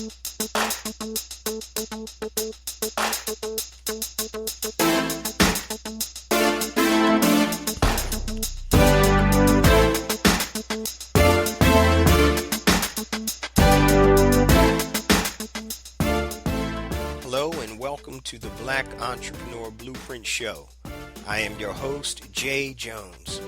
Hello and welcome to the Black Entrepreneur Blueprint Show. I am your host, Jay Jones.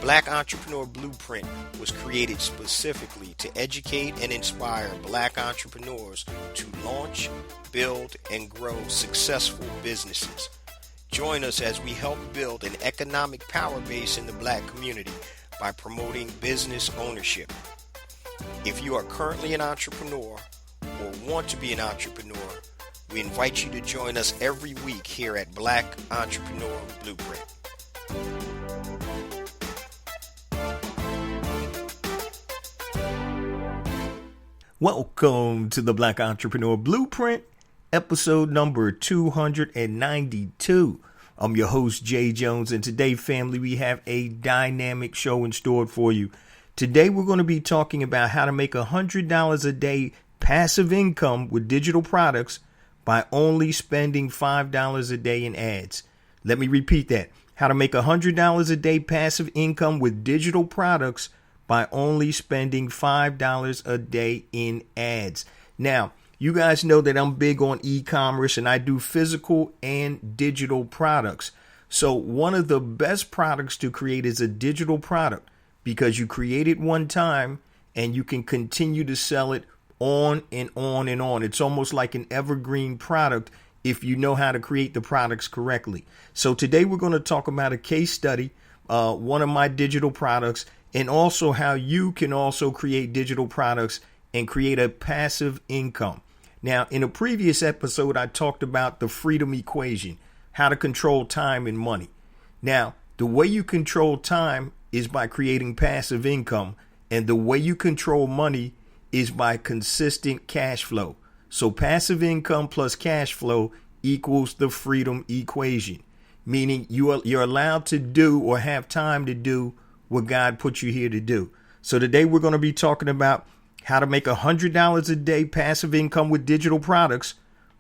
Black Entrepreneur Blueprint was created specifically to educate and inspire Black entrepreneurs to launch, build, and grow successful businesses. Join us as we help build an economic power base in the Black community by promoting business ownership. If you are currently an entrepreneur or want to be an entrepreneur, we invite you to join us every week here at Black Entrepreneur Blueprint. Welcome to the Black Entrepreneur Blueprint, episode number 292. I'm your host, Jay Jones, and today, family, we have a dynamic show in store for you. Today, we're going to be talking about how to make $100 a day passive income with digital products by only spending $5 a day in ads. Let me repeat that. How to make $100 a day passive income with digital products by only spending $5 a day in ads. Now, you guys know that I'm big on e-commerce and I do physical and digital products. So one of the best products to create is a digital product because you create it one time and you can continue to sell it on and on and on. It's almost like an evergreen product if you know how to create the products correctly. So today we're going to talk about a case study, one of my digital products, and also how you can also create digital products and create a passive income. Now, in a previous episode, I talked about the freedom equation, how to control time and money. Now, the way you control time is by creating passive income, and the way you control money is by consistent cash flow. So passive income plus cash flow equals the freedom equation, meaning you're allowed to do or have time to do what God put you here to do. So today we're going to be talking about how to make $100 a day passive income with digital products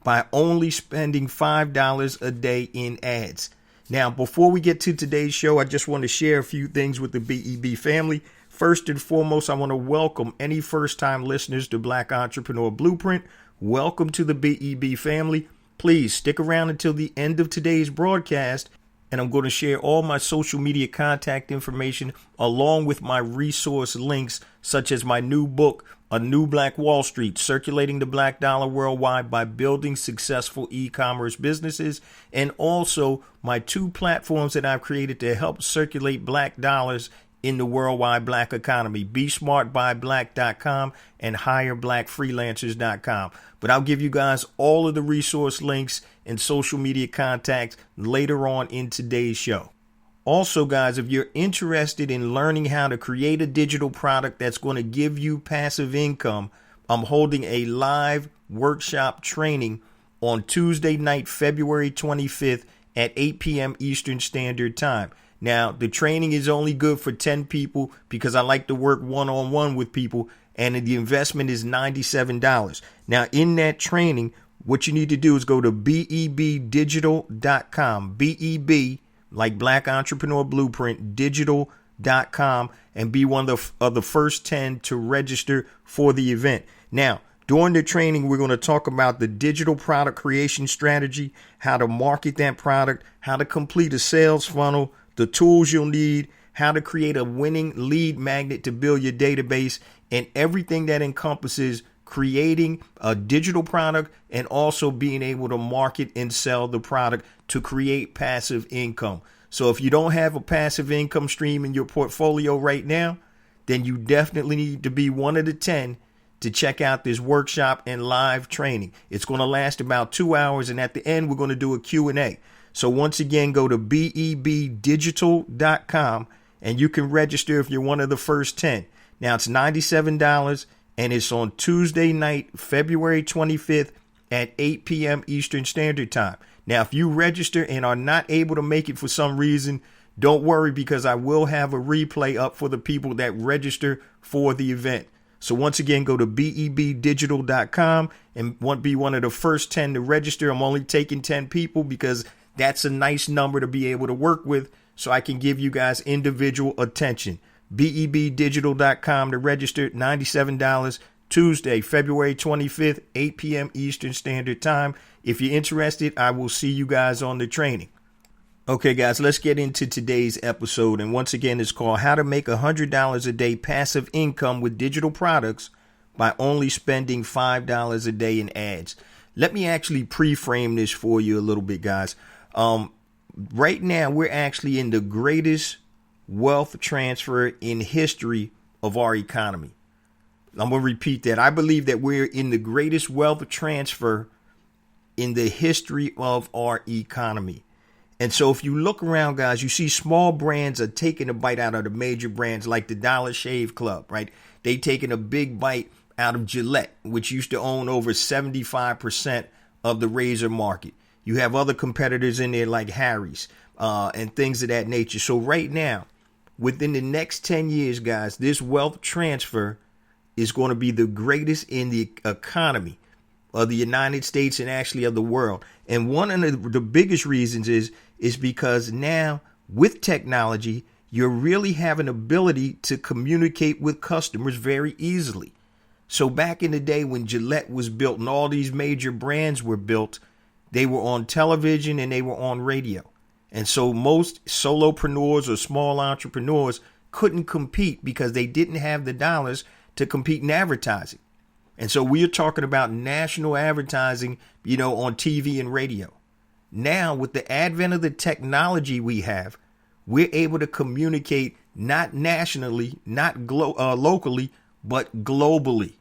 by only spending $5 a day in ads. Now, before we get to today's show, I just want to share a few things with the BEB family. First and foremost, I want to welcome any first-time listeners to Black Entrepreneur Blueprint. Welcome to the BEB family. Please stick around until the end of today's broadcast, and I'm going to share all my social media contact information along with my resource links, such as my new book, A New Black Wall Street, Circulating the Black Dollar Worldwide by Building Successful E-Commerce Businesses, and also my two platforms that I've created to help circulate black dollars in the worldwide black economy, BeSmartByBlack.com and HireBlackFreelancers.com. But I'll give you guys all of the resource links and social media contacts later on in today's show. Also, guys, if you're interested in learning how to create a digital product that's going to give you passive income, I'm holding a live workshop training on Tuesday night, February 25th at 8 p.m. Eastern Standard Time. Now, the training is only good for 10 people because I like to work one-on-one with people, and the investment is $97. Now, in that training, what you need to do is go to bebdigital.com, BEB, like Black Entrepreneur Blueprint, digital.com, and be one of the first 10 to register for the event. Now, during the training, we're going to talk about the digital product creation strategy, how to market that product, how to complete a sales funnel, the tools you'll need, how to create a winning lead magnet to build your database, and everything that encompasses creating a digital product and also being able to market and sell the product to create passive income. So if you don't have a passive income stream in your portfolio right now, then you definitely need to be one of the 10 to check out this workshop and live training. It's going to last about 2 hours, and at the end, we're going to do a Q&A. So once again, go to bebdigital.com and you can register if you're one of the first 10. Now, it's $97 and it's on Tuesday night, February 25th at 8 p.m. Eastern Standard Time. Now, if you register and are not able to make it for some reason, don't worry because I will have a replay up for the people that register for the event. So once again, go to bebdigital.com and be one of the first 10 to register. I'm only taking 10 people because that's a nice number to be able to work with so I can give you guys individual attention. bebdigital.com to register, $97. Tuesday, February 25th, 8 p.m. Eastern Standard Time. If you're interested, I will see you guys on the training. Okay, guys, let's get into today's episode. And once again, it's called How to Make $100 a Day Passive Income with Digital Products by Only Spending $5 a Day in Ads. Let me actually pre-frame this for you a little bit, guys. Right now, we're actually in the greatest wealth transfer in history of our economy. I'm going to repeat that. I believe that we're in the greatest wealth transfer in the history of our economy. And so if you look around, guys, you see small brands are taking a bite out of the major brands like the Dollar Shave Club, right? They taking a big bite out of Gillette, which used to own over 75% of the razor market. You have other competitors in there like Harry's and things of that nature. So right now, within the next 10 years, guys, this wealth transfer is going to be the greatest in the economy of the United States and actually of the world. And one of the biggest reasons is because now with technology, you really have an ability to communicate with customers very easily. So back in the day when Gillette was built and all these major brands were built, they were on television and they were on radio. And so most solopreneurs or small entrepreneurs couldn't compete because they didn't have the dollars to compete in advertising. And so we are talking about national advertising, on TV and radio. Now, with the advent of the technology we have, we're able to communicate not nationally, not locally, but globally.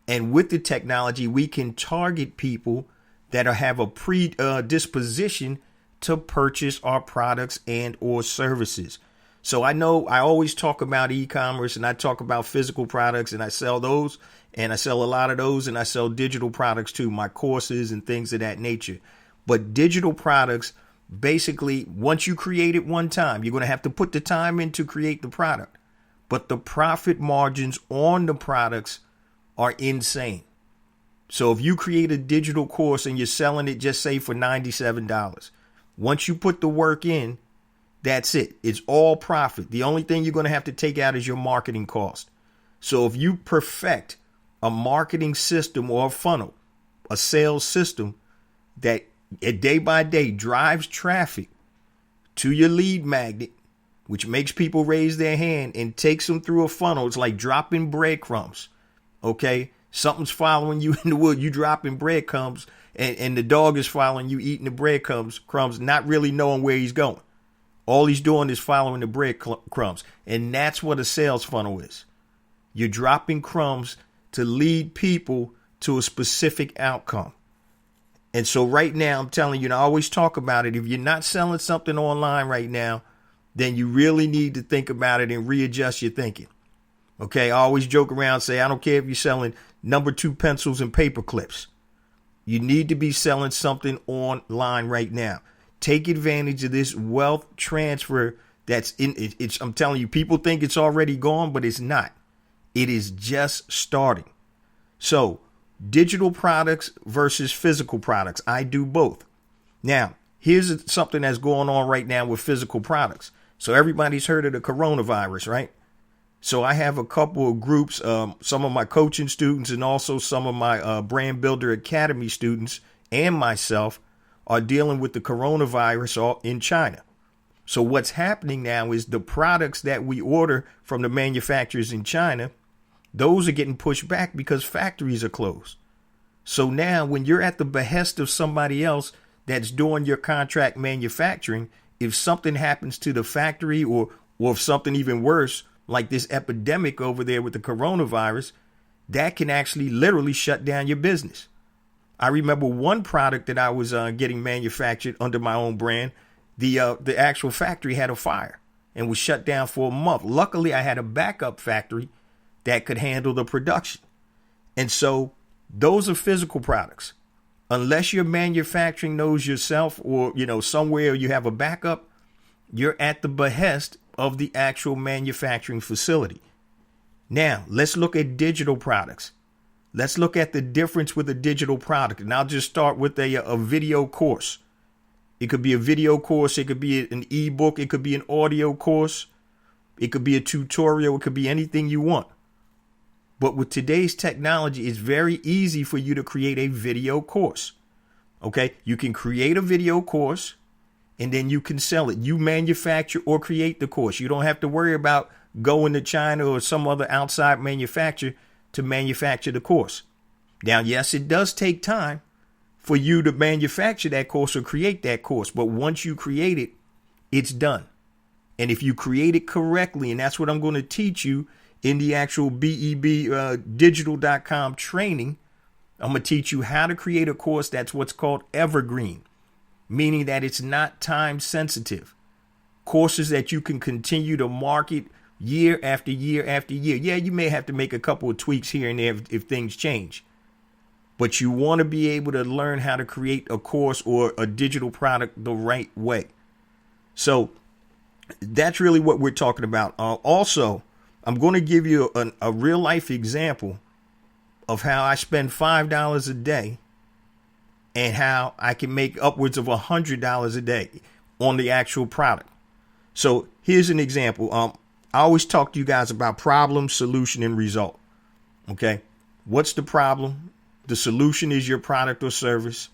And with the technology, we can target people that have a predisposition to purchase our products and or services. So I know I always talk about e-commerce and I talk about physical products and I sell those and I sell a lot of those and I sell digital products too, my courses and things of that nature. But digital products, basically, once you create it one time, you're going to have to put the time in to create the product. But the profit margins on the products are insane. So if you create a digital course and you're selling it, just say for $97, once you put the work in, that's it. It's all profit. The only thing you're going to have to take out is your marketing cost. So if you perfect a marketing system or a funnel, a sales system that day by day drives traffic to your lead magnet, which makes people raise their hand and takes them through a funnel, it's like dropping breadcrumbs. Okay? Something's following you in the wood. You dropping breadcrumbs and the dog is following you eating the breadcrumbs, not really knowing where he's going. All he's doing is following the breadcrumbs. And that's what a sales funnel is. You're dropping crumbs to lead people to a specific outcome. And so right now, I'm telling you, and I always talk about it. If you're not selling something online right now, then you really need to think about it and readjust your thinking. Okay, I always joke around, say, I don't care if you're selling number 2 pencils and paper clips. You need to be selling something online right now. Take advantage of this wealth transfer that's in it. I'm telling you, people think it's already gone, but it's not. It is just starting. So digital products versus physical products. I do both. Now, here's something that's going on right now with physical products. So everybody's heard of the coronavirus, right? So I have a couple of groups, some of my coaching students and also some of my Brand Builder Academy students and myself are dealing with the coronavirus in China. So what's happening now is the products that we order from the manufacturers in China, those are getting pushed back because factories are closed. So now when you're at the behest of somebody else that's doing your contract manufacturing, if something happens to the factory or if something even worse, like this epidemic over there with the coronavirus, that can actually literally shut down your business. I remember one product that I was getting manufactured under my own brand. The actual factory had a fire and was shut down for a month. Luckily, I had a backup factory that could handle the production. And so those are physical products. Unless you're manufacturing those yourself or, somewhere you have a backup, you're at the behest of the actual manufacturing facility. Now, let's look at digital products. Let's look at the difference with a digital product. And I'll just start with a video course. It could be a video course. It could be an ebook. It could be an audio course. It could be a tutorial. It could be anything you want. But with today's technology, it's very easy for you to create a video course. Okay, you can create a video course and then you can sell it. You manufacture or create the course. You don't have to worry about going to China or some other outside manufacturer to manufacture the course. Now, yes, it does take time for you to manufacture that course or create that course. But once you create it, it's done. And if you create it correctly, and that's what I'm going to teach you in the actual BEBdigital.com training, I'm going to teach you how to create a course that's what's called evergreen, meaning that it's not time sensitive. Courses that you can continue to market year after year after year. Yeah, you may have to make a couple of tweaks here and there if things change. But you want to be able to learn how to create a course or a digital product the right way. So that's really what we're talking about. Also, I'm going to give you a real life example of how I spend $5 a day and how I can make upwards of $100 a day on the actual product. So here's an example. I always talk to you guys about problem, solution, and result. Okay. What's the problem? The solution is your product or service.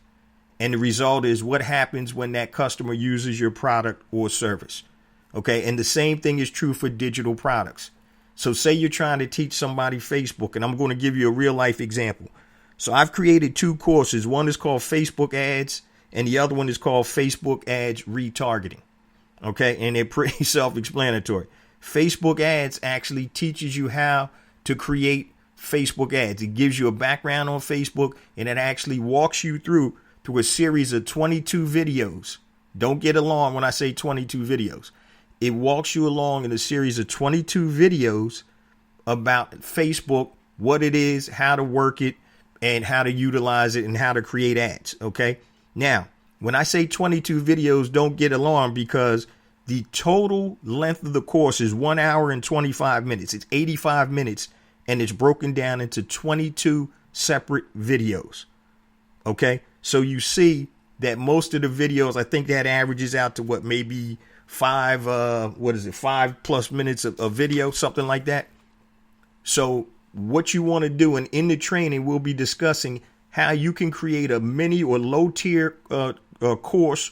And the result is what happens when that customer uses your product or service. Okay. And the same thing is true for digital products. So say you're trying to teach somebody Facebook, and I'm going to give you a real life example. So I've created two courses. One is called Facebook ads and the other one is called Facebook ads retargeting. Okay. And they're pretty self-explanatory. Facebook ads actually teaches you how to create Facebook ads. It gives you a background on Facebook, and it actually walks you through a series of 22 videos. Don't get alarmed when I say 22 videos. It walks you along in a series of 22 videos about Facebook, what it is, how to work it, and how to utilize it, and how to create ads. Okay. Now, when I say 22 videos, don't get alarmed, because the total length of the course is 1 hour and 25 minutes. It's 85 minutes, and it's broken down into 22 separate videos. Okay. So you see that most of the videos, I think that averages out to what, maybe 5+ minutes of video, something like that. So what you want to do, and in the training, we'll be discussing how you can create a mini or low tier course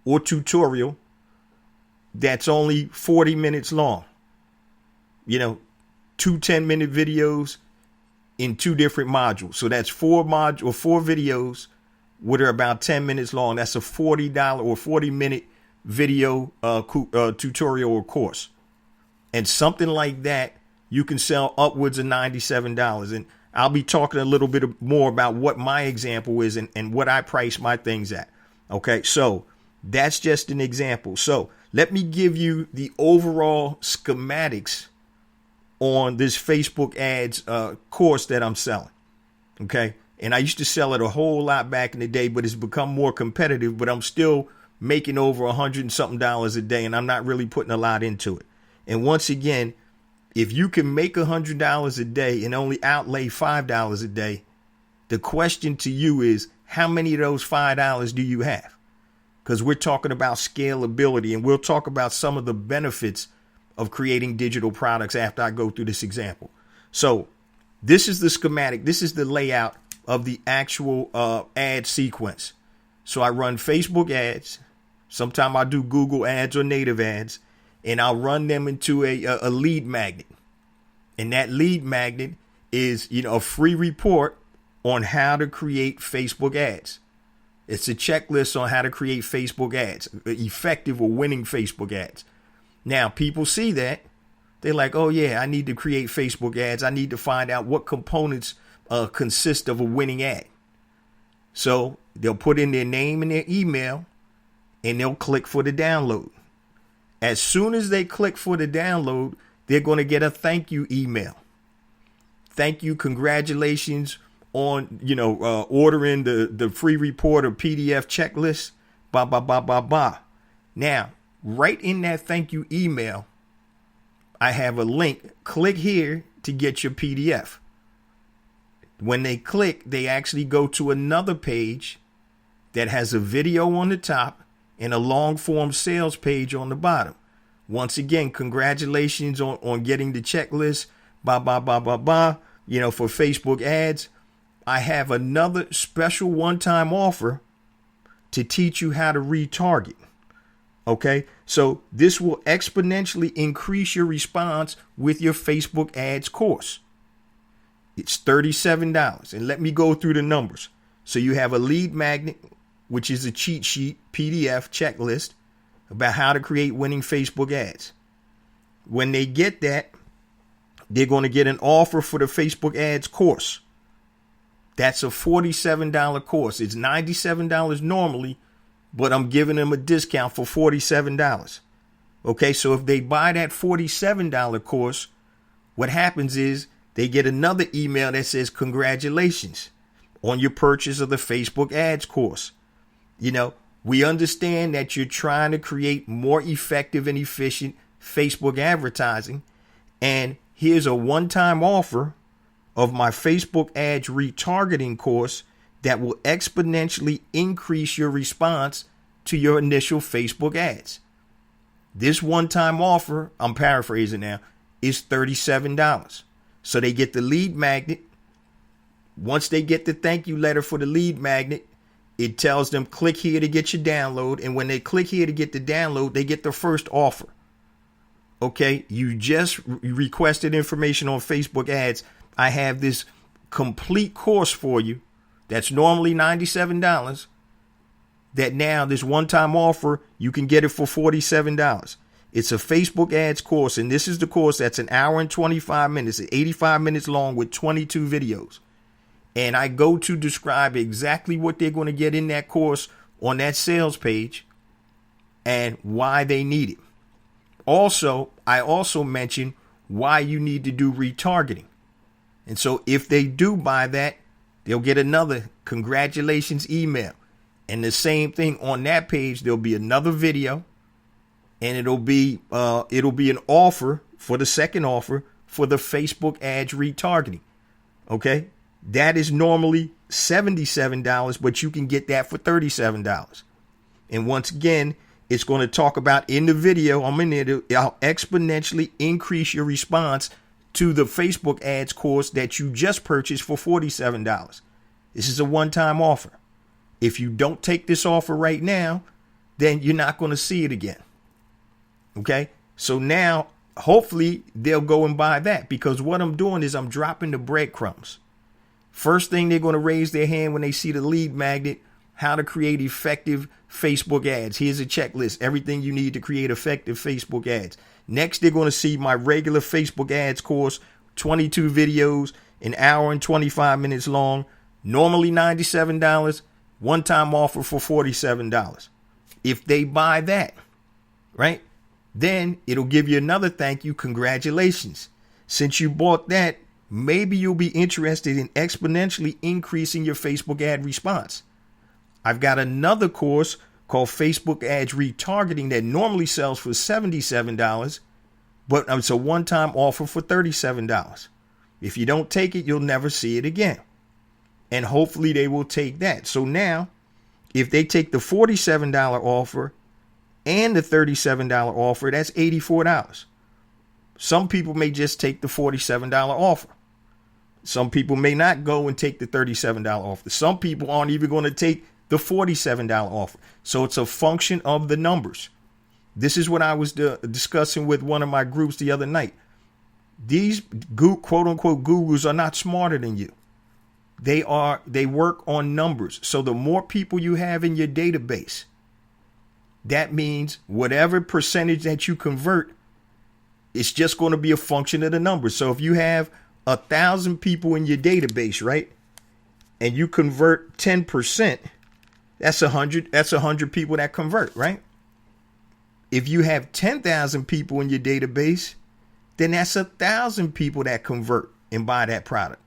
or tutorial that's only 40 minutes long. You know, 2 10-minute videos in 2 different modules. So that's 4 videos that are about 10 minutes long. That's a $40 or 40-minute video tutorial or course. And something like that, you can sell upwards of $97. And I'll be talking a little bit more about what my example is and what I price my things at. Okay, so that's just an example. So let me give you the overall schematics on this Facebook ads course that I'm selling. Okay, and I used to sell it a whole lot back in the day, but it's become more competitive, but I'm still making over $100 and something a day, and I'm not really putting a lot into it. And once again, if you can make $100 a day and only outlay $5 a day, the question to you is, how many of those $5 do you have? Because we're talking about scalability, and we'll talk about some of the benefits of creating digital products after I go through this example. So this is the schematic. This is the layout of the actual ad sequence. So I run Facebook ads. Sometimes I do Google ads or native ads, and I'll run them into a lead magnet. And that lead magnet is, a free report on how to create Facebook ads. It's a checklist on how to create Facebook ads, effective or winning Facebook ads. Now, people see that. They're like, oh, yeah, I need to create Facebook ads. I need to find out what components consist of a winning ad. So they'll put in their name and their email, and they'll click for the download. As soon as they click for the download, they're going to get a thank you email. Thank you. Congratulations on, ordering the free report or PDF checklist. Blah, blah, blah, blah, blah. Now, right in that thank you email, I have a link. Click here to get your PDF. When they click, they actually go to another page that has a video on the top and a long form sales page on the bottom. Once again, congratulations on getting the checklist, for Facebook ads. I have another special one-time offer to teach you how to retarget. Okay, so this will exponentially increase your response with your Facebook ads course. It's $37. And let me go through the numbers. So you have a lead magnet, which is a cheat sheet, PDF checklist about how to create winning Facebook ads. When they get that, they're going to get an offer for the Facebook ads course. That's a $47 course. It's $97 normally, but I'm giving them a discount for $47. Okay, so if they buy that $47 course, what happens is they get another email that says, congratulations on your purchase of the Facebook ads course. We understand that you're trying to create more effective and efficient Facebook advertising. And here's a one-time offer of my Facebook ads retargeting course that will exponentially increase your response to your initial Facebook ads. This one-time offer, I'm paraphrasing now, is $37. So they get the lead magnet. Once they get the thank you letter for the lead magnet, it tells them click here to get your download. And when they click here to get the download, they get the first offer. Okay, you just requested information on Facebook ads. I have this complete course for you that's normally $97. That now, this one-time offer, you can get it for $47. It's a Facebook ads course, and this is the course that's an hour and 25 minutes, 85 minutes long with 22 videos. And I go to describe exactly what they're going to get in that course on that sales page and why they need it. I also mention why you need to do retargeting. And so if they do buy that, they'll get another congratulations email. And the same thing on that page, there'll be another video, and it'll be an offer for the second offer for the Facebook ads retargeting. Okay, that is normally $77, but you can get that for $37. And once again, it's going to talk about in the video, I'm in there, I'll exponentially increase your response to the Facebook ads course that you just purchased for $47. This is a one-time offer. If you don't take this offer right now, then you're not going to see it again. Okay, so now hopefully they'll go and buy that, because what I'm doing is I'm dropping the breadcrumbs. First thing they're going to raise their hand when they see the lead magnet, how to create effective Facebook ads. Here's a checklist, everything you need to create effective Facebook ads. Next, they're going to see my regular Facebook ads course, 22 videos, an hour and 25 minutes long, normally $97, one-time offer for $47. If they buy that, right, then it'll give you another thank you, congratulations. Since you bought that, maybe you'll be interested in exponentially increasing your Facebook ad response. I've got another course called Facebook Ads Retargeting that normally sells for $77, but it's a one-time offer for $37. If you don't take it, you'll never see it again. And hopefully they will take that. So now, if they take the $47 offer and the $37 offer, that's $84. Some people may just take the $47 offer. Some people may not go and take the $37 offer. Some people aren't even going to take the $47 offer. So it's a function of the numbers. This is what I was discussing with one of my groups the other night. These quote unquote gurus are not smarter than you. They work on numbers. So the more people you have in your database, that means whatever percentage that you convert, it's just going to be a function of the numbers. So if you have 1,000 people in your database, right, and you convert 10%, that's 100. That's 100 people that convert, right? If you have 10,000 people in your database, then that's 1,000 people that convert and buy that product.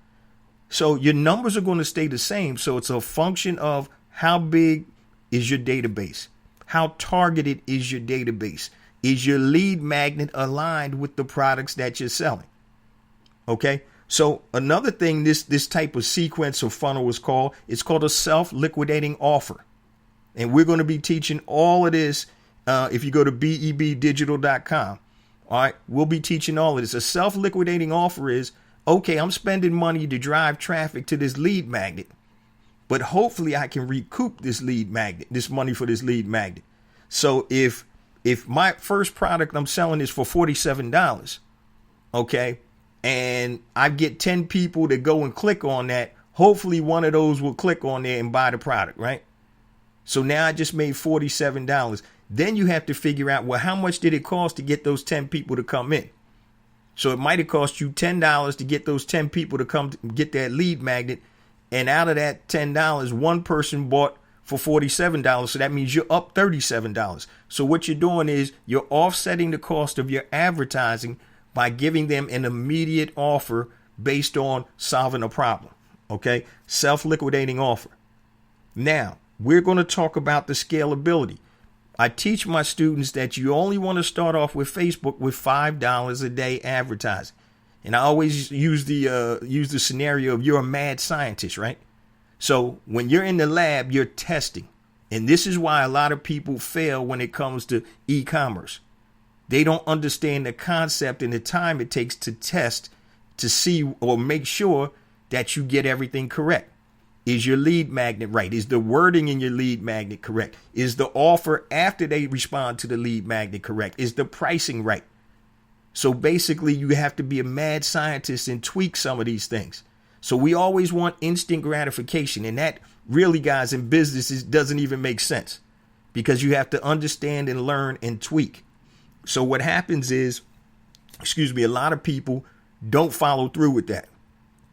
So your numbers are going to stay the same. So it's a function of how big is your database, how targeted is your database, is your lead magnet aligned with the products that you're selling. Okay. So another thing this type of sequence of funnel is called, it's called a self-liquidating offer. And we're going to be teaching all of this if you go to bebdigital.com. All right. We'll be teaching all of this. A self-liquidating offer is, okay, I'm spending money to drive traffic to this lead magnet, but hopefully I can recoup this lead magnet, this money for this lead magnet. So if my first product I'm selling is for $47, okay, and I get 10 people to go and click on that, hopefully one of those will click on there and buy the product, right? So now I just made $47. Then you have to figure out, well, how much did it cost to get those 10 people to come in? So it might have cost you $10 to get those 10 people to come to get that lead magnet. And out of that $10, one person bought for $47. So that means you're up $37. So what you're doing is you're offsetting the cost of your advertising by giving them an immediate offer based on solving a problem. Okay. Self-liquidating offer. Now we're going to talk about the scalability. I teach my students that you only want to start off with Facebook with $5 a day advertising. And I always use the scenario of you're a mad scientist, right? So when you're in the lab, you're testing. And this is why a lot of people fail when it comes to e-commerce. They don't understand the concept and the time it takes to test to see or make sure that you get everything correct. Is your lead magnet right? Is the wording in your lead magnet correct? Is the offer after they respond to the lead magnet correct? Is the pricing right? So basically, you have to be a mad scientist and tweak some of these things. So we always want instant gratification. And that really, guys, in business, doesn't even make sense because you have to understand and learn and tweak. So what happens is, a lot of people don't follow through with that.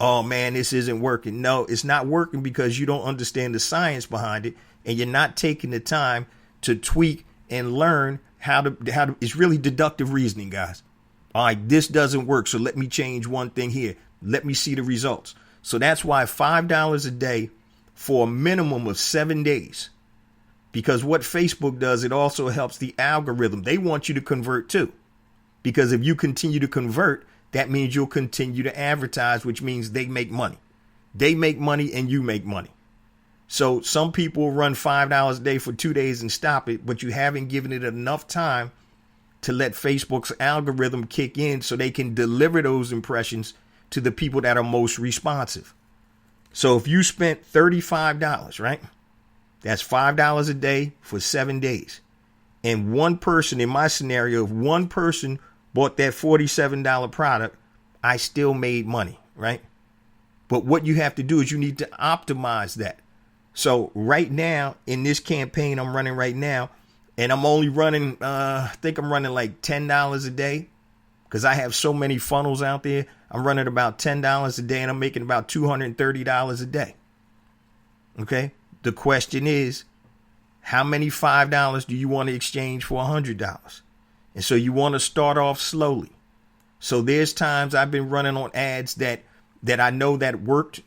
Oh, man, this isn't working. No, it's not working because you don't understand the science behind it. And you're not taking the time to tweak and learn how to. It's really deductive reasoning, guys. All right, this doesn't work. So let me change one thing here. Let me see the results. So that's why $5 a day for a minimum of 7 days. Because what Facebook does, it also helps the algorithm. They want you to convert too. Because if you continue to convert, that means you'll continue to advertise, which means they make money. They make money and you make money. So some people run $5 a day for 2 days and stop it, but you haven't given it enough time to let Facebook's algorithm kick in so they can deliver those impressions to the people that are most responsive. So if you spent $35, right? That's $5 a day for 7 days. And one person, in my scenario, if one person bought that $47 product, I still made money, right? But what you have to do is you need to optimize that. So right now in this campaign I'm running right now, and I'm only running, I think I'm running like $10 a day because I have so many funnels out there. I'm running about $10 a day and I'm making about $230 a day. Okay. The question is, how many $5 do you want to exchange for $100? And so you want to start off slowly. So there's times I've been running on ads that I know that worked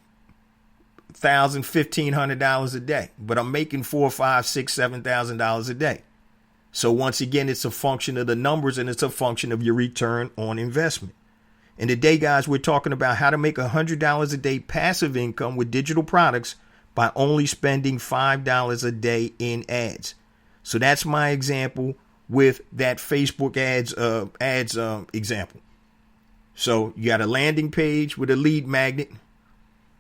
$1,000, $1,500 a day, but I'm making $4,000, $5,000, $6,000, $7,000 a day. So once again, it's a function of the numbers and it's a function of your return on investment. And today, guys, we're talking about how to make $100 a day passive income with digital products by only spending $5 a day in ads. So that's my example with that Facebook ads example. So you got a landing page with a lead magnet,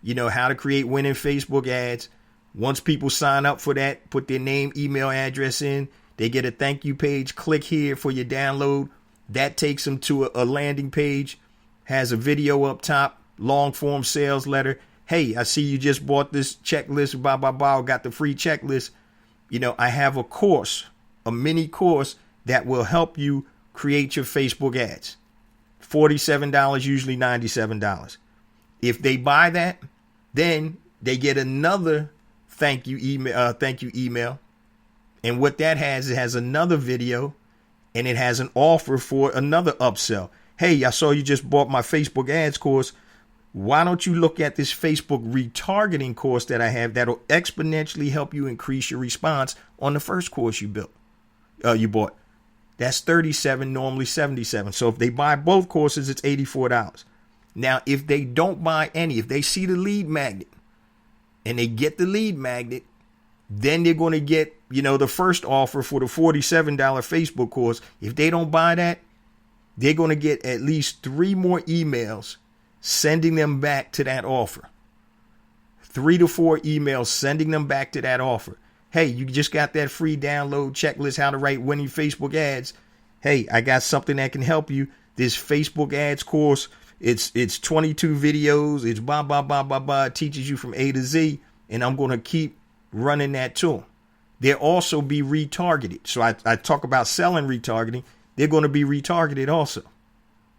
how to create winning Facebook ads. Once people sign up for that, put their name, email address in, they get a thank you page. Click here for your download. That takes them to a landing page, has a video up top, long form sales letter. Hey, I see you just bought this checklist, blah, blah, blah, got the free checklist. I have a course, a mini course that will help you create your Facebook ads. $47, usually $97. If they buy that, then they get another thank you email. And what that has, it has another video and it has an offer for another upsell. Hey, I saw you just bought my Facebook ads course. Why don't you look at this Facebook retargeting course that I have that'll exponentially help you increase your response on the first course you bought. That's $37, normally $77. So if they buy both courses, it's $84. Now, if they don't buy any, if they see the lead magnet and they get the lead magnet, then they're going to get, the first offer for the $47 Facebook course. If they don't buy that, they're going to get at least 3 more emails sending them back to that offer. 3 to 4 emails sending them back to that offer. Hey, you just got that free download checklist, how to write winning Facebook ads. Hey, I got something that can help you. This Facebook ads course, it's 22 videos. It's blah, blah, blah, blah, blah. It teaches you from A to Z. And I'm going to keep running that to them. They'll also be retargeted. So I talk about selling retargeting. They're going to be retargeted also.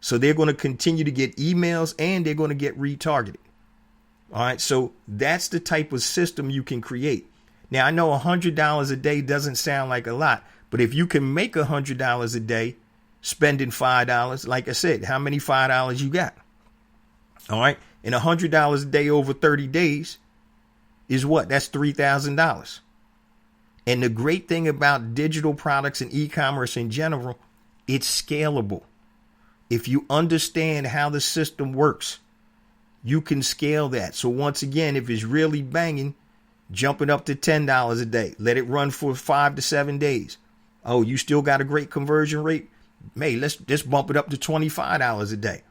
So they're going to continue to get emails and they're going to get retargeted. All right. So that's the type of system you can create. Now, I know $100 a day doesn't sound like a lot, but if you can make $100 a day spending $5, like I said, how many $5 you got? All right. And $100 a day over 30 days is what? That's $3,000. And the great thing about digital products and e-commerce in general, it's scalable. If you understand how the system works, you can scale that. So once again, if it's really banging, jump it up to $10 a day. Let it run for 5 to 7 days. Oh, you still got a great conversion rate? Hey, let's just bump it up to $25 a day.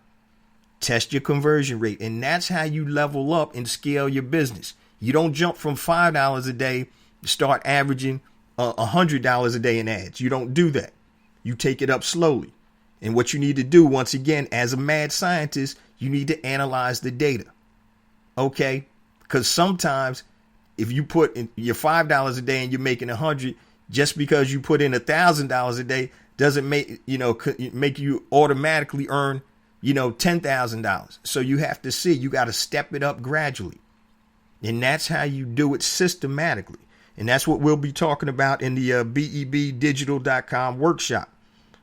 Test your conversion rate. And that's how you level up and scale your business. You don't jump from $5 a day to start averaging $100 a day in ads. You don't do that. You take it up slowly. And what you need to do, once again, as a mad scientist, you need to analyze the data. Okay? Because sometimes if you put in your $5 a day and you're making $100, just because you put in $1,000 a day doesn't make you automatically earn, $10,000. So you have to see, you got to step it up gradually. And that's how you do it systematically. And that's what we'll be talking about in the BEBdigital.com workshop.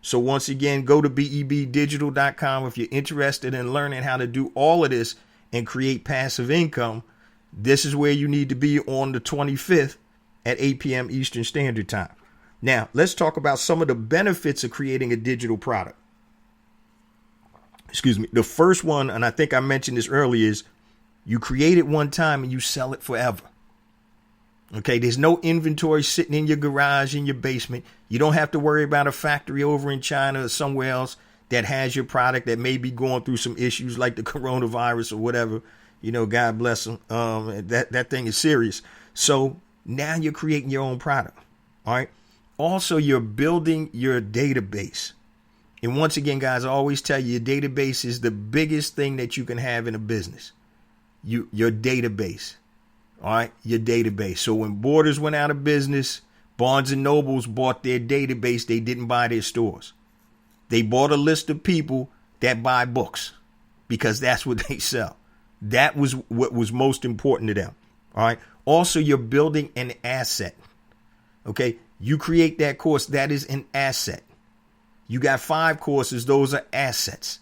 So once again, go to BEBdigital.com if you're interested in learning how to do all of this and create passive income. This is where you need to be on the 25th at 8 p.m. Eastern Standard Time. Now, let's talk about some of the benefits of creating a digital product. Excuse me. The first one, and I think I mentioned this earlier, is you create it one time and you sell it forever. Okay, there's no inventory sitting in your garage, in your basement. You don't have to worry about a factory over in China or somewhere else that has your product that may be going through some issues like the coronavirus or whatever. God bless them. That thing is serious. So now you're creating your own product. All right. Also, you're building your database. And once again, guys, I always tell you, your database is the biggest thing that you can have in a business. Your database. All right, your database. So when Borders went out of business, Barnes and Nobles bought their database. They didn't buy their stores. They bought a list of people that buy books because that's what they sell. That was what was most important to them. All right. Also, you're building an asset. Okay. You create that course. That is an asset. You got 5 courses. Those are assets.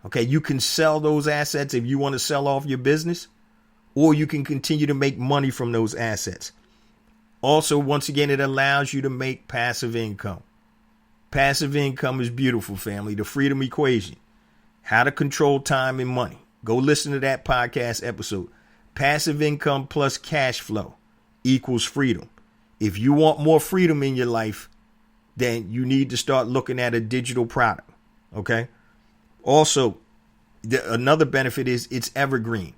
Okay. You can sell those assets if you want to sell off your business, or you can continue to make money from those assets. Also, once again, it allows you to make passive income. Passive income is beautiful, family. The freedom equation. How to control time and money. Go listen to that podcast episode. Passive income plus cash flow equals freedom. If you want more freedom in your life, then you need to start looking at a digital product. Okay. Also, another benefit is it's evergreen,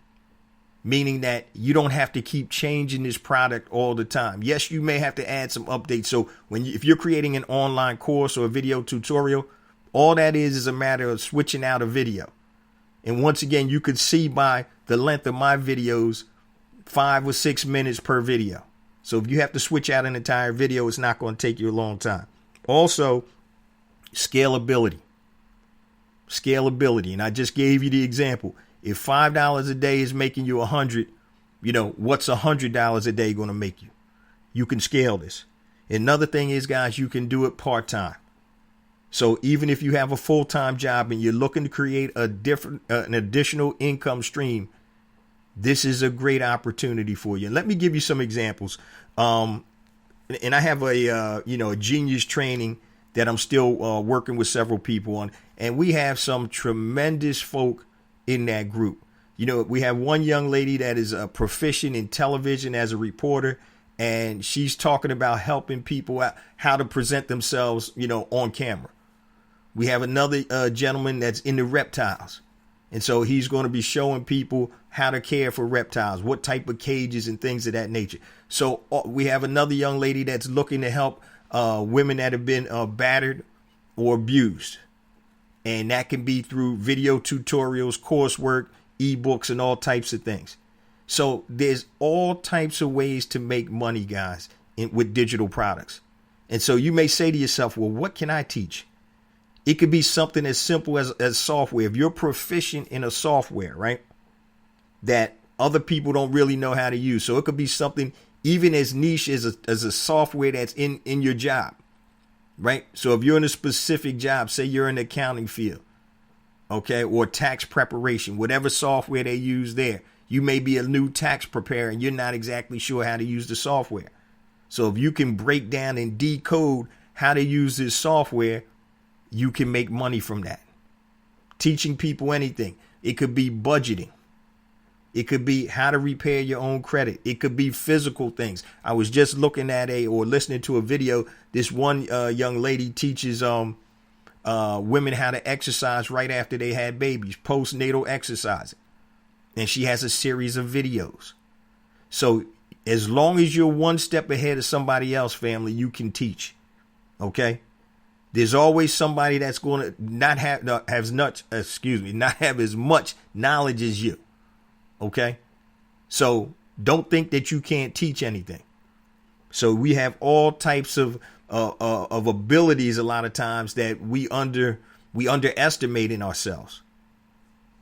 meaning that you don't have to keep changing this product all the time. Yes, you may have to add some updates. So if you're creating an online course or a video tutorial, all that is a matter of switching out a video. And once again, you could see by the length of my videos, 5 or 6 minutes per video. So if you have to switch out an entire video, it's not going to take you a long time. Also, scalability. And I just gave you the example. If $5 a day is making you $100, what's $100 a day going to make you? You can scale this. Another thing is, guys, you can do it part-time. So even if you have a full-time job and you're looking to create an additional income stream, this is a great opportunity for you. And let me give you some examples. And I have a genius training that I'm still working with several people on. And we have some tremendous folk in that group. You know, we have one young lady that is a proficient in television as a reporter, and she's talking about helping people out how to present themselves, you know, on camera. We have another gentleman that's into reptiles. And so he's going to be showing people how to care for reptiles, what type of cages and things of that nature. So we have another young lady that's looking to help women that have been battered or abused. And that can be through video tutorials, coursework, ebooks, and all types of things. So there's all types of ways to make money, guys, with digital products. And so you may say to yourself, well, what can I teach? It could be something as simple as software. If you're proficient in a software, right, that other people don't really know how to use. So it could be something even as niche as a software that's in your job, right? So if you're in a specific job, say you're in the accounting field, okay, or tax preparation, whatever software they use there, you may be a new tax preparer and you're not exactly sure how to use the software. So if you can break down and decode how to use this software, you can make money from that. Teaching people anything. It could be budgeting. It could be how to repair your own credit. It could be physical things. I was just looking at listening to a video. This one young lady teaches women how to exercise right after they had babies, postnatal exercising. And she has a series of videos. So as long as you're one step ahead of somebody else, family, you can teach. Okay? There's always somebody that's going to not have as much knowledge as you. Okay. So don't think that you can't teach anything. So we have all types of abilities a lot of times that we underestimate in ourselves.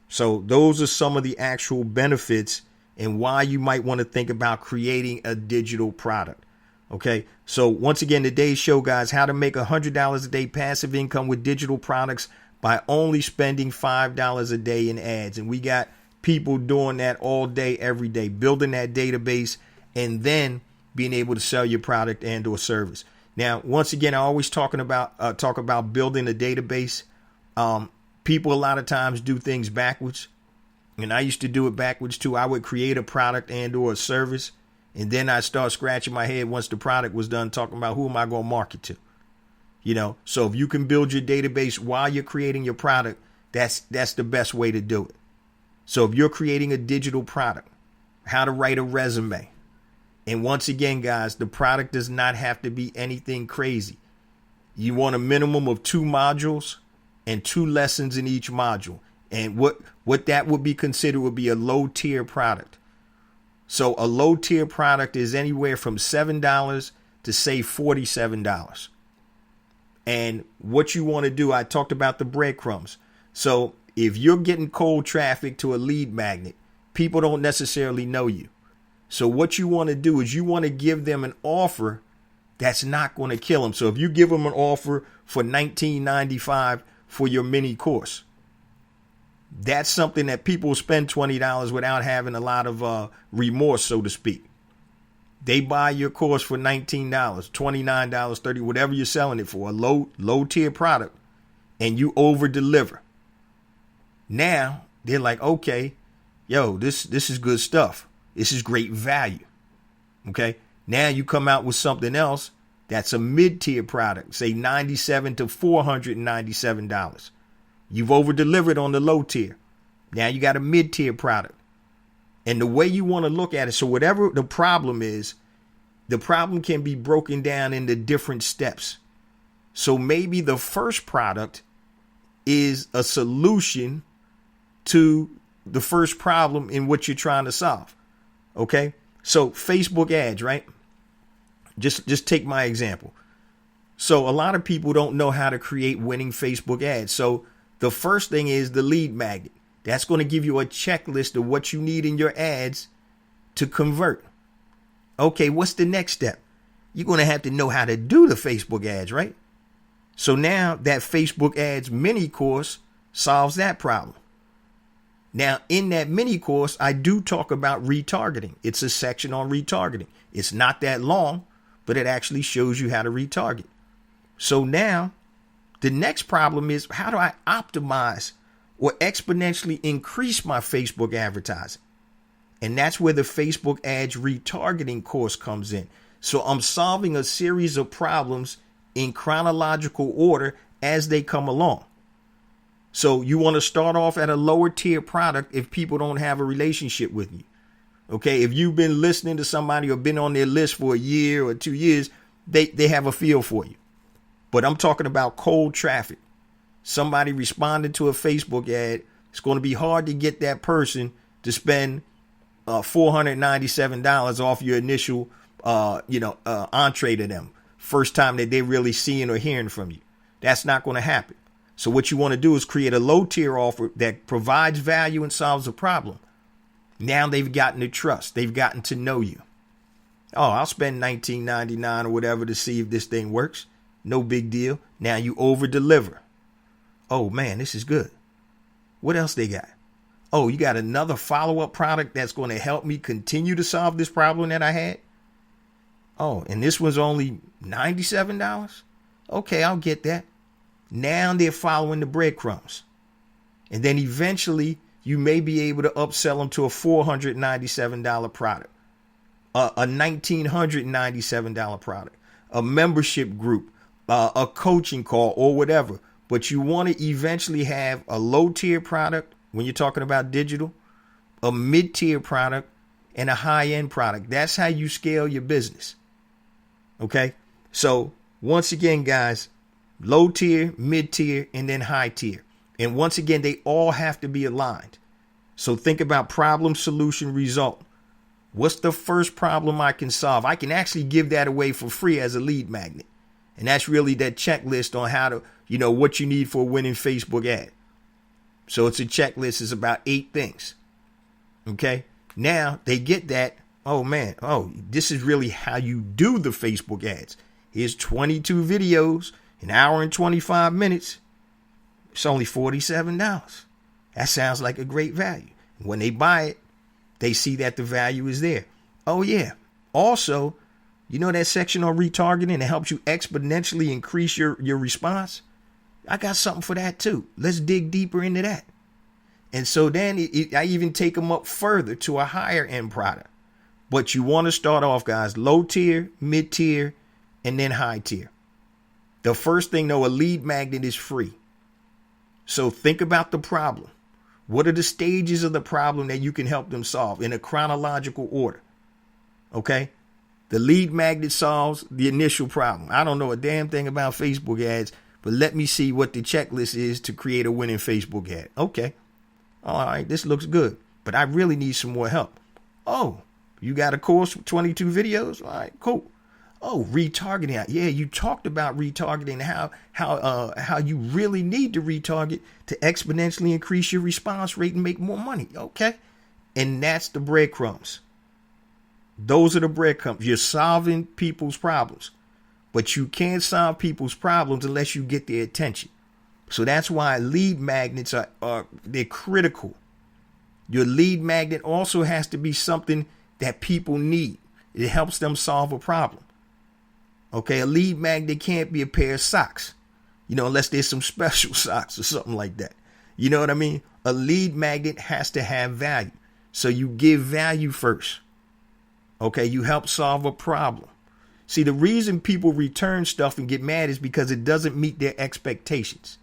So those are some of the actual benefits and why you might want to think about creating a digital product. Okay, so once again, today's show, guys, how to make $100 a day passive income with digital products by only spending $5 a day in ads. And we got people doing that all day, every day, building that database and then being able to sell your product and or service. Now, once again, I always talk about building a database. People a lot of times do things backwards. And I used to do it backwards too. I would create a product and or a service. And then I start scratching my head once the product was done, talking about who am I going to market to? You know, so if you can build your database while you're creating your product, that's the best way to do it. So if you're creating a digital product, how to write a resume. And once again, guys, the product does not have to be anything crazy. You want a minimum of 2 modules and 2 lessons in each module. And what that would be considered would be a low tier product. So a low tier product is anywhere from $7 to say $47. And what you want to do, I talked about the breadcrumbs. So if you're getting cold traffic to a lead magnet, people don't necessarily know you. So what you want to do is you want to give them an offer that's not going to kill them. So if you give them an offer for $19.95 for your mini course, that's something that people spend $20 without having a lot of remorse, so to speak. They buy your course for $19, $29, $30, whatever you're selling it for, a low tier product, and you over deliver. Now they're like, okay, yo, this is good stuff. This is great value. Okay. Now you come out with something else that's a mid-tier product, say $97 to $497. You've over-delivered on the low tier. Now you got a mid-tier product. And the way you want to look at it, so whatever the problem is, the problem can be broken down into different steps. So maybe the first product is a solution to the first problem in what you're trying to solve. Okay? So Facebook ads, right? Just take my example. So a lot of people don't know how to create winning Facebook ads. So the first thing is the lead magnet. That's going to give you a checklist of what you need in your ads to convert. Okay, what's the next step? You're going to have to know how to do the Facebook ads, right? So now that Facebook ads mini course solves that problem. Now, in that mini course, I do talk about retargeting. It's a section on retargeting. It's not that long, but it actually shows you how to retarget. So now the next problem is, how do I optimize or exponentially increase my Facebook advertising? And that's where the Facebook ads retargeting course comes in. So I'm solving a series of problems in chronological order as they come along. So you want to start off at a lower tier product if people don't have a relationship with you. Okay, if you've been listening to somebody or been on their list for a year or 2 years, they have a feel for you. But I'm talking about cold traffic. Somebody responded to a Facebook ad. It's going to be hard to get that person to spend $497 off your initial entree to them. First time that they're really seeing or hearing from you. That's not going to happen. So what you want to do is create a low tier offer that provides value and solves a problem. Now they've gotten the trust. They've gotten to know you. Oh, I'll spend $19.99 or whatever to see if this thing works. No big deal. Now you over deliver. Oh man, this is good. What else they got? Oh, you got another follow-up product that's going to help me continue to solve this problem that I had? Oh, and this was only $97? Okay, I'll get that. Now they're following the breadcrumbs. And then eventually you may be able to upsell them to a $497 product, a $1,997 product, a membership group, a coaching call or whatever. But you want to eventually have a low tier product when you're talking about digital, a mid tier product, and a high end product. That's how you scale your business. Okay. So once again, guys, low tier, mid tier, and then high tier. And once again, they all have to be aligned. So think about problem, solution, result. What's the first problem I can solve? I can actually give that away for free as a lead magnet. And that's really that checklist on how to, what you need for a winning Facebook ad. So it's a checklist. It's about 8 things. Okay. Now they get that. Oh man. Oh, this is really how you do the Facebook ads. Here's 22 videos, an hour and 25 minutes. It's only $47. That sounds like a great value. When they buy it, they see that the value is there. Oh yeah. Also, that section on retargeting that helps you exponentially increase your response? I got something for that too. Let's dig deeper into that. And so then I even take them up further to a higher end product. But you want to start off, guys, low tier, mid tier, and then high tier. The first thing, though, a lead magnet is free. So think about the problem. What are the stages of the problem that you can help them solve in a chronological order? Okay. The lead magnet solves the initial problem. I don't know a damn thing about Facebook ads, but let me see what the checklist is to create a winning Facebook ad. Okay. All right. This looks good, but I really need some more help. Oh, you got a course with 22 videos? All right, cool. Oh, retargeting. Yeah, you talked about retargeting, how you really need to retarget to exponentially increase your response rate and make more money. Okay. And that's the breadcrumbs. Those are the breadcrumbs. You're solving people's problems, but you can't solve people's problems unless you get their attention. So that's why lead magnets they're critical. Your lead magnet also has to be something that people need. It helps them solve a problem. Okay, a lead magnet can't be a pair of socks, unless there's some special socks or something like that. You know what I mean? A lead magnet has to have value. So you give value first. Okay, you help solve a problem. See, the reason people return stuff and get mad is because it doesn't meet their expectations.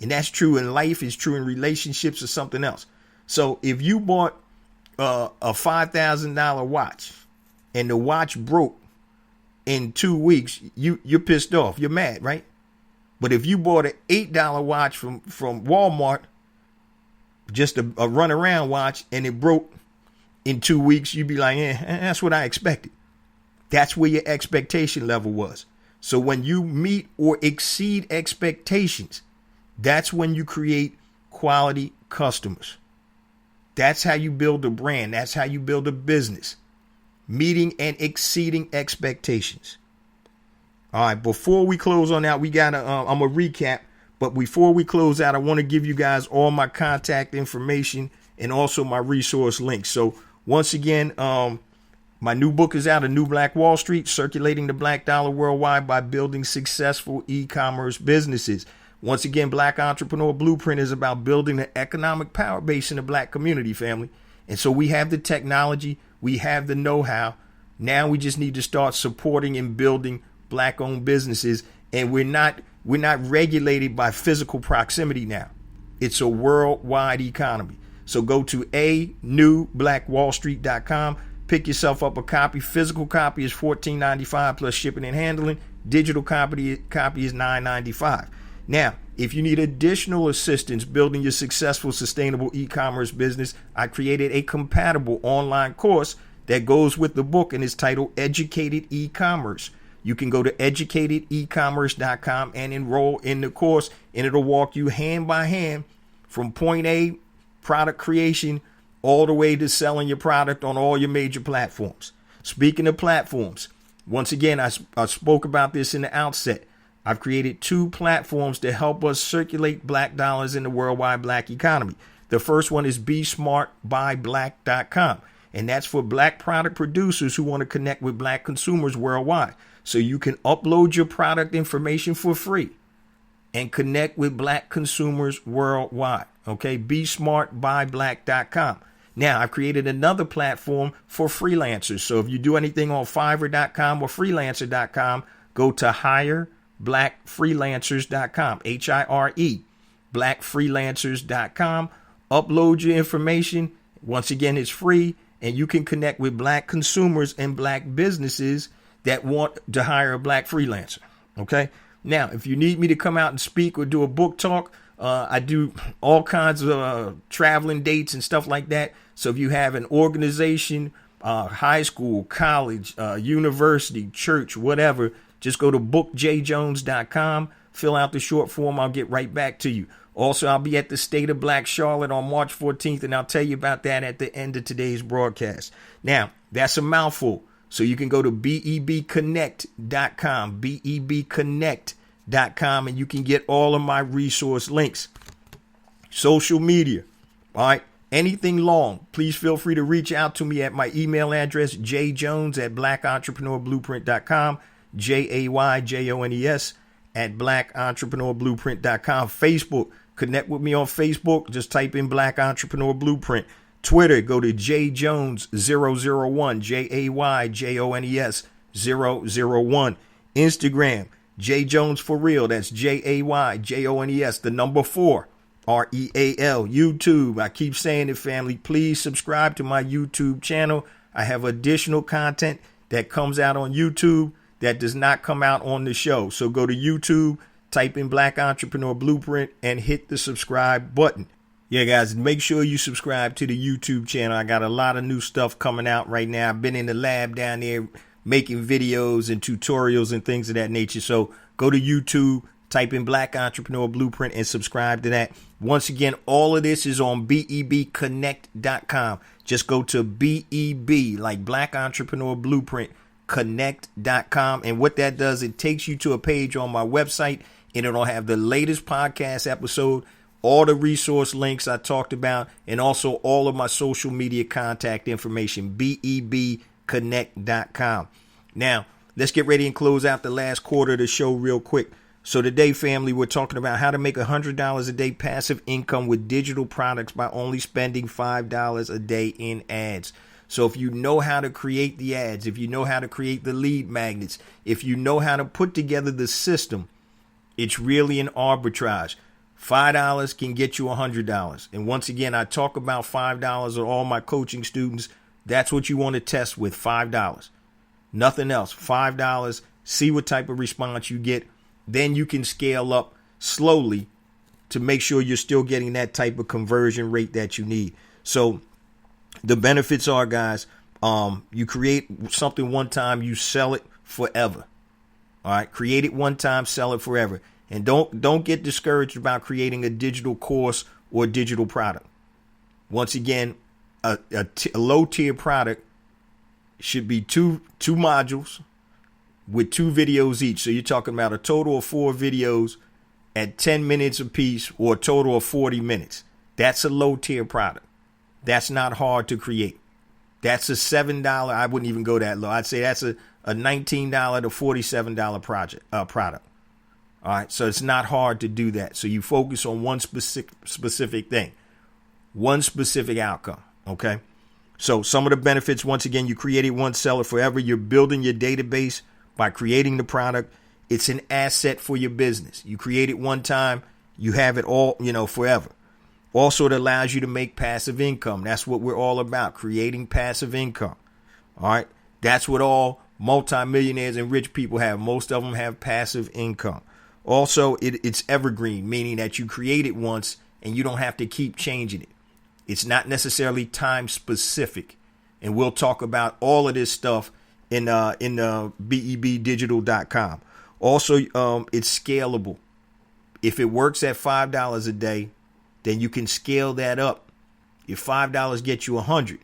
And that's true in life, it's true in relationships or something else. So if you bought a $5,000 watch and the watch broke in 2 weeks, you're pissed off. You're mad, right? But if you bought an $8 watch from Walmart, just a runaround watch, and it broke in 2 weeks, you'd be like, that's what I expected. That's where your expectation level was. So when you meet or exceed expectations, that's when you create quality customers. That's how you build a brand. That's how you build a business. Meeting and exceeding expectations. All right, before we close on that, I'm going to recap. But before we close out, I want to give you guys all my contact information and also my resource links. So once again, my new book is out, A New Black Wall Street, Circulating the Black Dollar Worldwide by Building Successful E-Commerce Businesses. Once again, Black Entrepreneur Blueprint is about building an economic power base in the Black community, family. And so we have the technology, we have the know-how. Now we just need to start supporting and building Black-owned businesses. And we're not regulated by physical proximity now. It's a worldwide economy. So go to anewblackwallstreet.com. Pick yourself up a copy. Physical copy is $14.95 plus shipping and handling. Digital copy is $9.95. Now, if you need additional assistance building your successful, sustainable e-commerce business, I created a compatible online course that goes with the book and is titled Educated E-Commerce. You can go to educatedecommerce.com and enroll in the course, and it'll walk you hand by hand from point A, product creation, all the way to selling your product on all your major platforms. Speaking of platforms, once again, I spoke about this in the outset. I've created 2 platforms to help us circulate Black dollars in the worldwide Black economy. The first one is besmartbyblack.com, and that's for Black product producers who want to connect with Black consumers worldwide. So you can upload your product information for free and connect with Black consumers worldwide. Okay, besmartbyblack.com. Now, I've created another platform for freelancers. So if you do anything on Fiverr.com or freelancer.com, go to hireblackfreelancers.com, HIRE, blackfreelancers.com. Upload your information. Once again, it's free, and you can connect with Black consumers and Black businesses that want to hire a Black freelancer. Okay. Now, if you need me to come out and speak or do a book talk, I do all kinds of traveling dates and stuff like that. So if you have an organization, high school, college, university, church, whatever, just go to bookjjones.com, fill out the short form. I'll get right back to you. Also, I'll be at the State of Black Charlotte on March 14th, and I'll tell you about that at the end of today's broadcast. Now, that's a mouthful. So you can go to bebconnect.com, bebconnect.com, and you can get all of my resource links. Social media, all right? Anything long, please feel free to reach out to me at my email address, jjones@blackentrepreneurblueprint.com, JAYJONES @blackentrepreneurblueprint.com. Facebook, connect with me on Facebook. Just type in Black Entrepreneur Blueprint. Twitter, go to jjones001, JAYJONES 001. Instagram, jjones for real. That's JAYJONES, the number 4, REAL. YouTube, I keep saying it, family. Please subscribe to my YouTube channel. I have additional content that comes out on YouTube that does not come out on the show. So go to YouTube, type in Black Entrepreneur Blueprint, and hit the subscribe button. Yeah, guys, make sure you subscribe to the YouTube channel. I got a lot of new stuff coming out right now. I've been in the lab down there making videos and tutorials and things of that nature. So go to YouTube, type in Black Entrepreneur Blueprint, and subscribe to that. Once again, all of this is on bebconnect.com. Just go to BEB, like Black Entrepreneur Blueprint, connect.com. And what that does, it takes you to a page on my website, and it'll have the latest podcast episode, all the resource links I talked about, and also all of my social media contact information, bebconnect.com. Now, let's get ready and close out the last quarter of the show real quick. So today, family, we're talking about how to make $100 a day passive income with digital products by only spending $5 a day in ads. So if you know how to create the ads, if you know how to create the lead magnets, if you know how to put together the system, it's really an arbitrage. $5 can get you $100. And once again, I talk about $5 to all my coaching students. That's what you want to test with, $5. Nothing else. $5. See what type of response you get. Then you can scale up slowly to make sure you're still getting that type of conversion rate that you need. So the benefits are, guys, you create something one time, you sell it forever. All right. Create it one time, sell it forever. And don't get discouraged about creating a digital course or digital product. Once again, a low tier product should be two modules with 2 videos each. So you're talking about a total of 4 videos at 10 minutes apiece, or a total of 40 minutes. That's a low tier product. That's not hard to create. That's a $7. I wouldn't even go that low. I'd say that's a $19 to $47 product. All right. So it's not hard to do that. So you focus on one specific thing, one specific outcome. Okay. So some of the benefits, once again, you created one seller forever. You're building your database by creating the product. It's an asset for your business. You create it one time, you have it all, forever. Also, it allows you to make passive income. That's what we're all about, creating passive income. All right. That's what all multimillionaires and rich people have. Most of them have passive income. Also, it's evergreen, meaning that you create it once and you don't have to keep changing it. It's not necessarily time specific. And we'll talk about all of this stuff in BEBdigital.com. Also, it's scalable. If it works at $5 a day, then you can scale that up. If $5 gets you 100,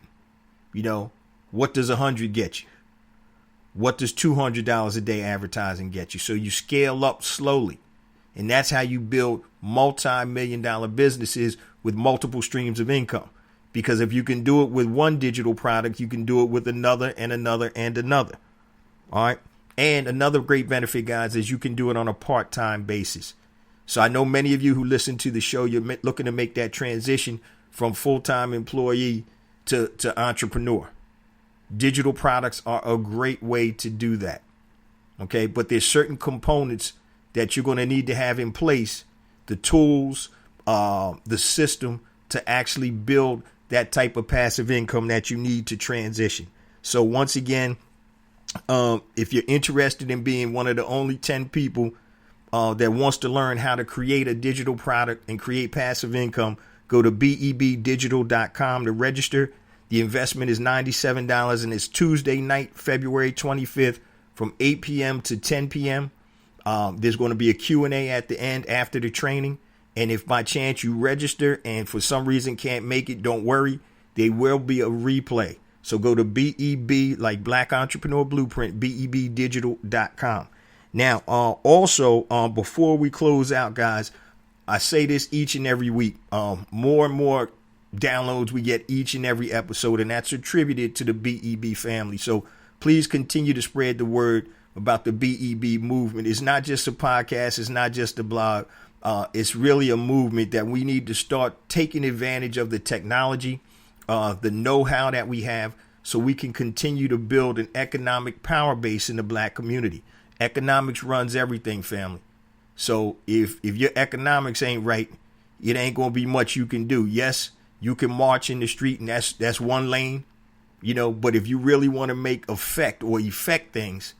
what does 100 get you? What does $200 a day advertising get you? So you scale up slowly. And that's how you build multi-million-dollar businesses with multiple streams of income. Because if you can do it with one digital product, you can do it with another and another and another. All right. And another great benefit, guys, is you can do it on a part-time basis. So I know many of you who listen to the show, you're looking to make that transition from full-time employee to entrepreneur. Digital products are a great way to do that. Okay. But there's certain components that you're going to need to have in place, the tools, the system to actually build that type of passive income that you need to transition. So once again, if you're interested in being one of the only 10 people that wants to learn how to create a digital product and create passive income, go to BEBdigital.com to register. The investment is $97 and it's Tuesday night, February 25th from 8 p.m. to 10 p.m. There's going to be a Q&A at the end after the training. And if by chance you register and for some reason can't make it, don't worry. There will be a replay. So go to BEB, like Black Entrepreneur Blueprint, BEBdigital.com. Now, also, before we close out, guys, I say this each and every week. More and more downloads we get each and every episode, and that's attributed to the BEB family. So please continue to spread the word about the BEB movement. It's not just a podcast. It's not just a blog. It's really a movement that we need to start taking advantage of the technology, the know-how that we have, so we can continue to build an economic power base in the Black community. Economics runs everything, family. So if your economics ain't right, it ain't going to be much you can do. Yes, you can march in the street, and that's one lane, but if you really want to make effect things,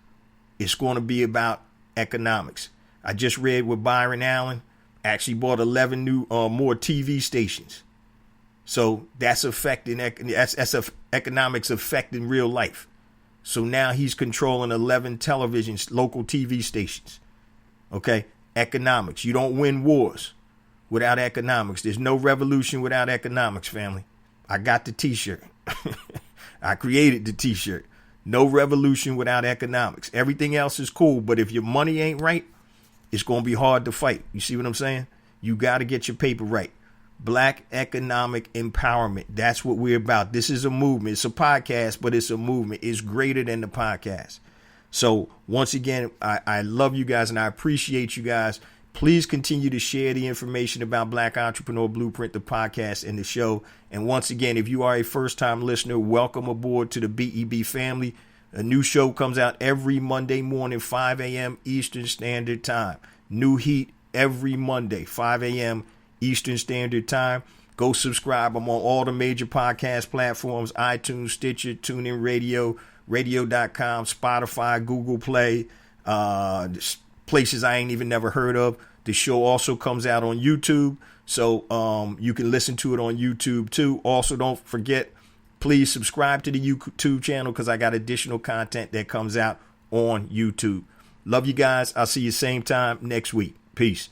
it's going to be about economics. I just read with Byron Allen, actually bought 11 new more TV stations. So that's affecting economics affecting real life. So now he's controlling 11 televisions, local TV stations. Okay, economics. You don't win wars without economics. There's no revolution without economics, family. I got the T-shirt. I created the T-shirt. No revolution without economics. Everything else is cool, but if your money ain't right, it's going to be hard to fight. You see what I'm saying? You got to get your paper right. Black economic empowerment. That's what we're about. This is a movement. It's a podcast, but it's a movement. It's greater than the podcast. So once again, I love you guys and I appreciate you guys. Please continue to share the information about Black Entrepreneur Blueprint, the podcast and the show. And once again, if you are a first-time listener, welcome aboard to the BEB family. A new show comes out every Monday morning, 5 a.m. Eastern Standard Time. New heat every Monday, 5 a.m. Eastern Standard Time. Go subscribe. I'm on all the major podcast platforms, iTunes, Stitcher, TuneIn Radio, radio.com, Spotify, Google Play, places I ain't even never heard of. The show also comes out on YouTube, so you can listen to it on YouTube too. Also, don't forget, please subscribe to the YouTube channel because I got additional content that comes out on YouTube. Love you guys. I'll see you same time next week. Peace.